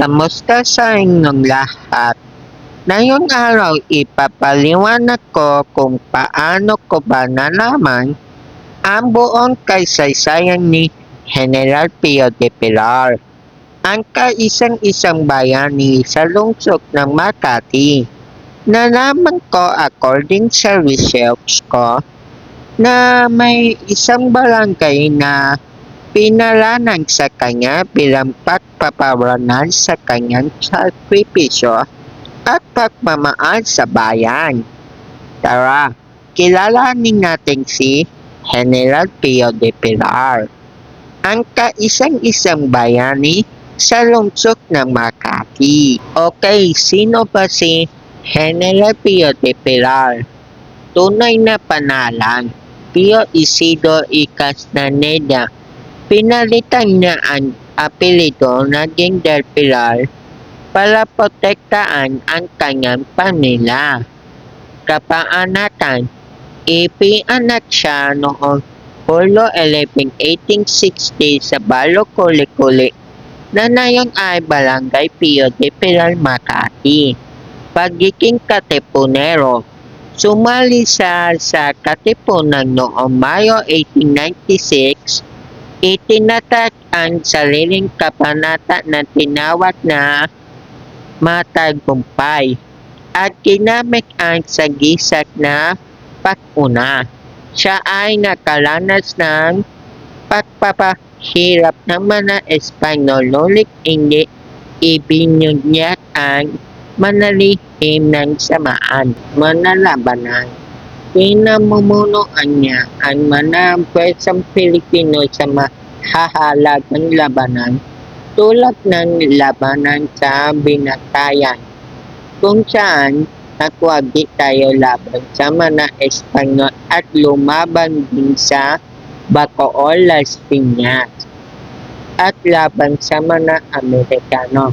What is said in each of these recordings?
Kamusta sa inyong lahat? Ngayong araw ipapaliwanag ko kung paano ko ba nalaman ang buong kasaysayan ni General Pio de Pilar, ang kaisang-isang bayani sa lungsod ng Makati. Nalaman ko according sa research ko na may isang barangay na pinalanan sa kanya bilang pagpaparangal sa kanyang sakripisyo at pagmamahal sa bayan. Tara, kilalanin natin si General Pio de Pilar, ang kaisang-isang bayani sa lungsod ng Makati. Okay, sino ba si General Pio de Pilar? Tunay na panalan, Pio Isidro y Castaneda. Pinalitan niya ang apelido naging Del Pilar para protektaan ang kanyang pamilya. Kapaanatan, ipinanak siya noong Hulyo 11, 1860 sa Balo Culi-Culi na ngayon ay Barangay Pio de Pilar, Makati. Pagiging katipunero, sumali siya sa katipunan noong Mayo 1896. Itinatag ang sariling kabanata na tinawag na matagumpay at ginamit ang sagisag na pag-una. Siya ay nakaranas ng pagpapahirap ng mga Espanyol, ngunit hindi ibinunyag ang manalihim ng samaan, manalabanan. Pinamumunuan niya ang mga pwersang Pilipino sa mahahalagang labanan tulad ng labanan sa Binatayan, kung saan nagwagi tayo laban sa mga Espanyol at lumaban din sa Bacoor, Las Piñas at laban sa mga Amerikano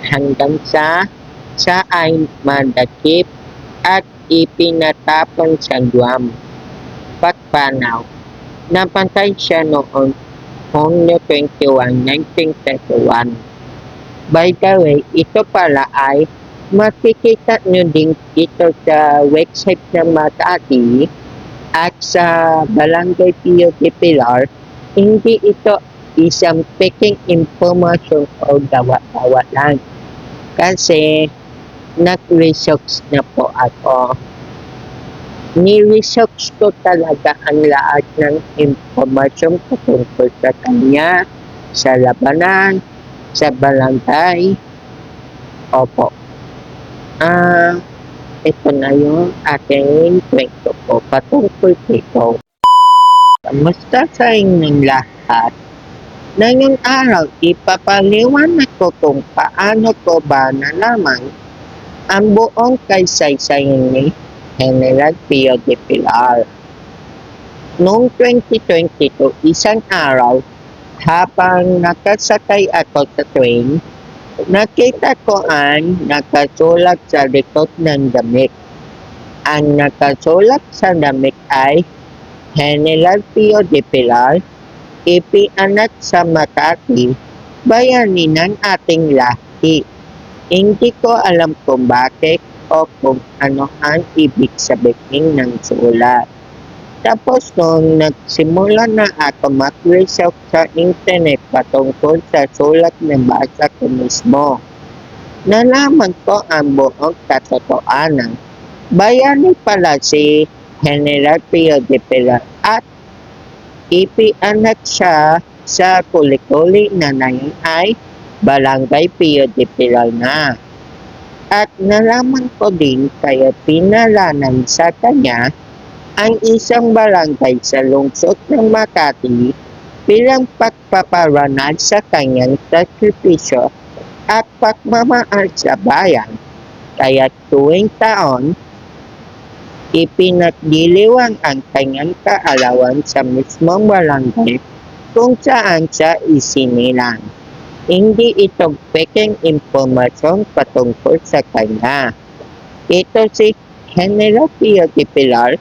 hanggang sa ay madakip at ipinatapon sa Guam. Pagpanaw, napatay siya noong Hunyo 21, 1931. By the way, ito pala ay makikita nyo din dito sa website ng Makati at sa Barangay Pio de Pilar. Hindi ito isang peking information o dawa-dawa lang. Kasi nag-research na po ako. Ni-research ko talaga ang lahat ng impormasyon patungkol sa kanya, sa labanan, sa barangay. Opo. Ito na yung aking kwento ko patungkol dito. Kamusta sa inyong lahat? Ngayong araw, ipapaliwanag ko kung paano ko ba nalaman ang buong kasaysayan ni General Pio de Pilar. Noong 2022, isang araw, habang nakasakay ako sa train, nakita ko ang nakasulat sa likod ng damit. Ang nakasulat sa damit ay General Pio de Pilar, ipinanak sa Makati, bayani ng ating lahi. Hindi ko alam kung bakit o kung ano ang ibig sabihin ng sulat. Tapos nung nagsimula na ako mag-research sa internet patungkol sa sulat na basa ko mismo, nalaman ko ang buong katotohanan. Bayani pala si General Pio de Pilar at ipinanak siya sa Culi-Culi na ngayon ay Barangay Pio de Pilar na. At nalaman ko din kaya pinalanan sa kanya ang isang barangay sa lungsod ng Makati bilang pagpaparangal sa kanyang sakripisyo at pagmamahal sa bayan. Kaya tuwing taon, ipinagdiriwang ang kanyang kaalawan sa mismong barangay kung saan siya isinilang. Hindi ito peking impormasyon patungkol sa kanya. Ito si General Pio de Pilar,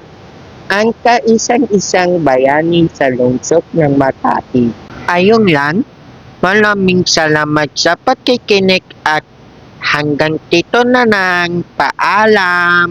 ang kaisang-isang bayani sa lungsod ng Makati. Ayun lang, Maraming salamat sa pakikinig at hanggang dito na lang. Paalam!